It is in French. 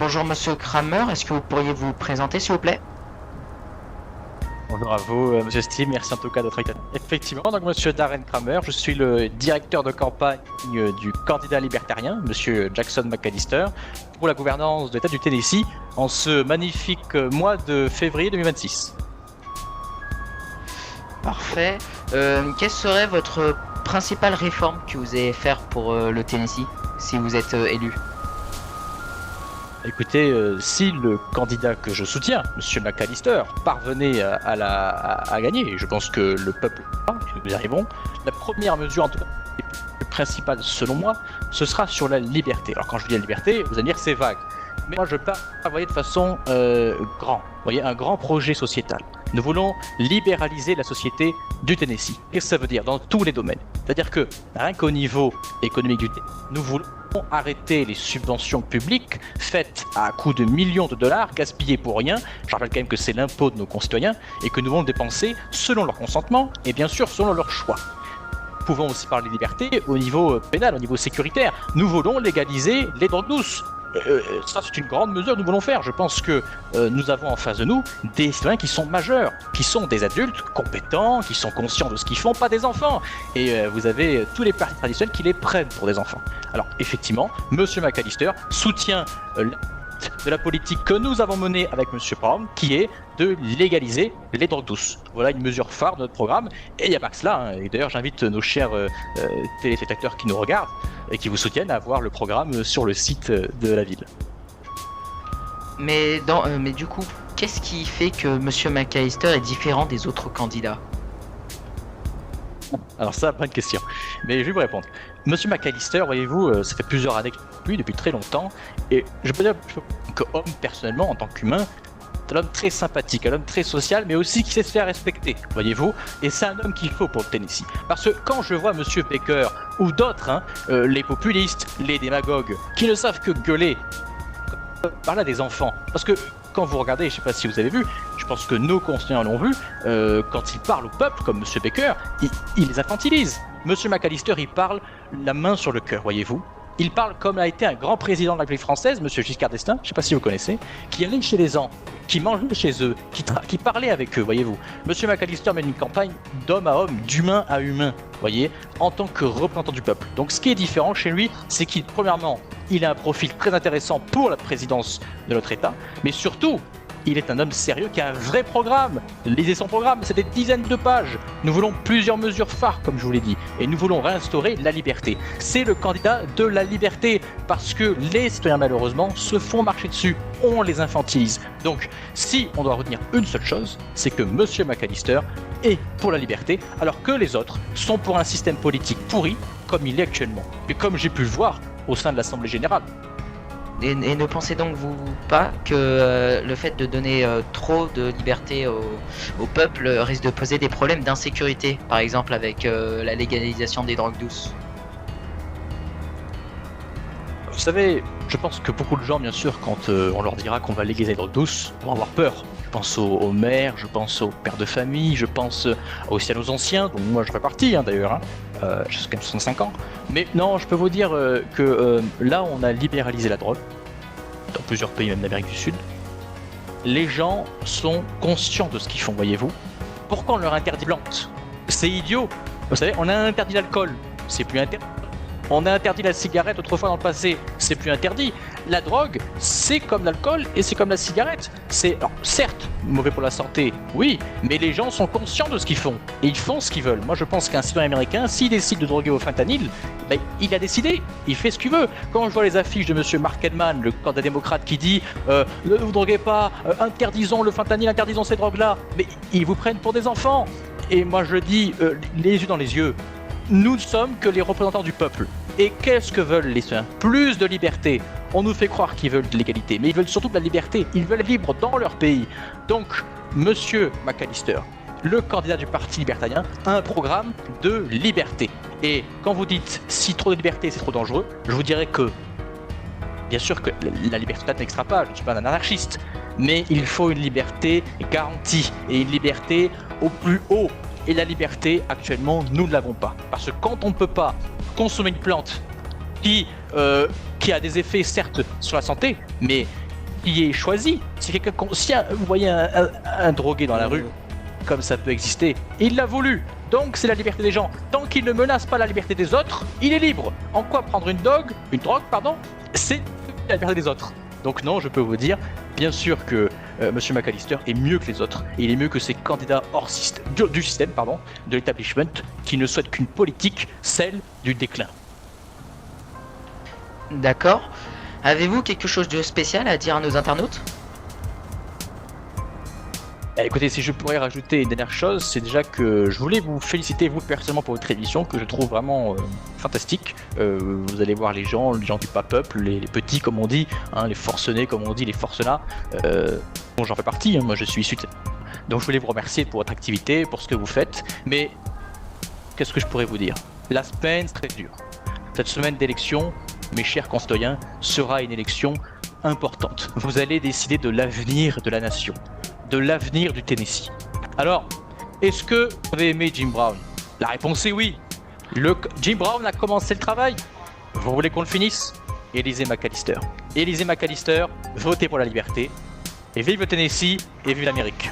Bonjour Monsieur Kramer, est-ce que vous pourriez vous présenter s'il vous plaît? Bonjour à vous, Monsieur Steve, merci en tout cas d'être avec nous. Effectivement, donc Monsieur Darren Kramer, je suis le directeur de campagne du candidat libertarien, Monsieur Jackson McAllister, pour la gouvernance de l'État du Tennessee en ce magnifique mois de février 2026. Parfait. Quelle serait votre principale réforme que vous allez faire pour le Tennessee si vous êtes élu? Écoutez, si le candidat que je soutiens, M. McAllister, parvenait à gagner, et je pense que le peuple, nous y arrivons, la première mesure, en tout cas, la principale selon moi, ce sera sur la liberté. Alors quand je dis la liberté, vous allez me dire que c'est vague. Mais moi je parle, vous voyez, de façon grand. Vous voyez, un grand projet sociétal. Nous voulons libéraliser la société du Tennessee. Qu'est-ce que ça veut dire? Dans tous les domaines. C'est-à-dire que, rien qu'au niveau économique du Tennessee, nous voulons arrêter les subventions publiques faites à coût de millions de dollars, gaspillées pour rien. Je rappelle quand même que c'est l'impôt de nos concitoyens et que nous voulons dépenser selon leur consentement et bien sûr selon leur choix. Nous pouvons aussi parler de liberté au niveau pénal, au niveau sécuritaire. Nous voulons légaliser les drogues douces. Ça, c'est une grande mesure que nous voulons faire. Je pense que nous avons en face de nous des citoyens qui sont majeurs, qui sont des adultes compétents, qui sont conscients de ce qu'ils font, pas des enfants. Et vous avez tous les partis traditionnels qui les prennent pour des enfants. Alors, effectivement, M. McAllister soutient de la politique que nous avons menée avec M. Brown, qui est de légaliser les drogues douces. Voilà une mesure phare de notre programme. Et il n'y a pas que cela. Et d'ailleurs, j'invite nos chers téléspectateurs qui nous regardent et qui vous soutiennent à voir le programme sur le site de la ville. Mais du coup, qu'est-ce qui fait que Monsieur McAllister est différent des autres candidats? Alors ça, bonne question. Mais je vais vous répondre. Monsieur McAllister, voyez-vous, ça fait plusieurs années que je suis depuis très longtemps. Et je peux dire qu'homme, personnellement, en tant qu'humain, c'est un homme très sympathique, un homme très social, mais aussi qui sait se faire respecter, voyez-vous. Et c'est un homme qu'il faut pour le Tennessee. Parce que quand je vois Monsieur Baker ou d'autres, les populistes, les démagogues, qui ne savent que gueuler, parler à des enfants. Parce que quand vous regardez, je ne sais pas si vous avez vu, je pense que nos concitoyens l'ont vu, quand il parle au peuple, comme M. Baker, il les infantilise. M. McAllister, il parle la main sur le cœur, voyez-vous. Il parle comme a été un grand président de la République française, M. Giscard d'Estaing, je ne sais pas si vous connaissez, qui allait chez les gens, qui mangeait chez eux, qui parlait avec eux, voyez-vous. M. McAllister mène une campagne d'homme à homme, d'humain à humain, voyez, en tant que représentant du peuple. Donc ce qui est différent chez lui, c'est qu'il, premièrement, il a un profil très intéressant pour la présidence de notre État, mais surtout, il est un homme sérieux qui a un vrai programme. Lisez son programme, c'est des dizaines de pages. Nous voulons plusieurs mesures phares, comme je vous l'ai dit, et nous voulons réinstaurer la liberté. C'est le candidat de la liberté, parce que les citoyens, malheureusement, se font marcher dessus. On les infantilise. Donc, si on doit retenir une seule chose, c'est que M. McAllister est pour la liberté, alors que les autres sont pour un système politique pourri, comme il est actuellement. Et comme j'ai pu le voir au sein de l'Assemblée générale. Et ne pensez donc vous pas que le fait de donner trop de liberté au peuple risque de poser des problèmes d'insécurité, par exemple avec la légalisation des drogues douces? Vous savez, je pense que beaucoup de gens, bien sûr, quand on leur dira qu'on va légaliser les drogues douces, vont avoir peur. Je pense aux mères, je pense aux pères de famille, je pense aussi à nos anciens, dont moi je fais partie d'ailleurs, jusqu'à 65 ans. Mais non, je peux vous dire que là on a libéralisé la drogue, dans plusieurs pays même d'Amérique du Sud. Les gens sont conscients de ce qu'ils font, voyez-vous. Pourquoi on leur interdit plante? C'est idiot. Vous savez, on a interdit l'alcool, c'est plus interdit. On a interdit la cigarette autrefois dans le passé, c'est plus interdit. La drogue, c'est comme l'alcool et c'est comme la cigarette. C'est, alors, certes, mauvais pour la santé, oui, mais les gens sont conscients de ce qu'ils font et ils font ce qu'ils veulent. Moi, je pense qu'un citoyen américain, s'il décide de droguer au fentanyl, ben, il a décidé, il fait ce qu'il veut. Quand je vois les affiches de M. Mark Edman, le candidat démocrate, qui dit ne vous droguez pas, interdisons le fentanyl, interdisons ces drogues-là, mais ils vous prennent pour des enfants. Et moi, je dis, les yeux dans les yeux, nous ne sommes que les représentants du peuple. Et qu'est-ce que veulent les citoyens? Plus de liberté. On nous fait croire qu'ils veulent de l'égalité, mais ils veulent surtout de la liberté. Ils veulent être libres dans leur pays. Donc, Monsieur McAllister, le candidat du Parti libertarien, a un programme de liberté. Et quand vous dites si trop de liberté c'est trop dangereux, je vous dirais que, bien sûr que la liberté n'extra pas, je ne suis pas un anarchiste, mais il faut une liberté garantie et une liberté au plus haut. Et la liberté, actuellement, nous ne l'avons pas. Parce que quand on ne peut pas consommer une plante qui a des effets, certes, sur la santé, mais y est choisi. Si vous voyez un drogué dans la rue, comme ça peut exister, il l'a voulu. Donc c'est la liberté des gens. Tant qu'il ne menace pas la liberté des autres, il est libre. En quoi prendre une drogue, c'est la liberté des autres. Donc non, je peux vous dire, bien sûr que Monsieur McAllister est mieux que les autres. Et il est mieux que ces candidats hors système, du système, de l'établissement, qui ne souhaitent qu'une politique, celle du déclin. D'accord. Avez-vous quelque chose de spécial à dire à nos internautes ? Écoutez, si je pourrais rajouter une dernière chose, c'est déjà que je voulais vous féliciter, vous personnellement, pour votre émission, que je trouve vraiment fantastique. Vous allez voir les gens du pas-peuple, les petits, comme on dit, les forcenés, comme on dit, les forcenats. Bon, j'en fais partie, moi je suis issu de cette... Donc je voulais vous remercier pour votre activité, pour ce que vous faites, mais qu'est-ce que je pourrais vous dire ? La semaine serait dure. Cette semaine d'élection, mes chers concitoyens, sera une élection importante. Vous allez décider de l'avenir de la nation, de l'avenir du Tennessee. Alors, est-ce que vous avez aimé Jim Brown ? La réponse est oui. Jim Brown a commencé le travail. Vous voulez qu'on le finisse ? Élisez McAllister. Élisez McAllister, votez pour la liberté. Et vive le Tennessee et vive l'Amérique.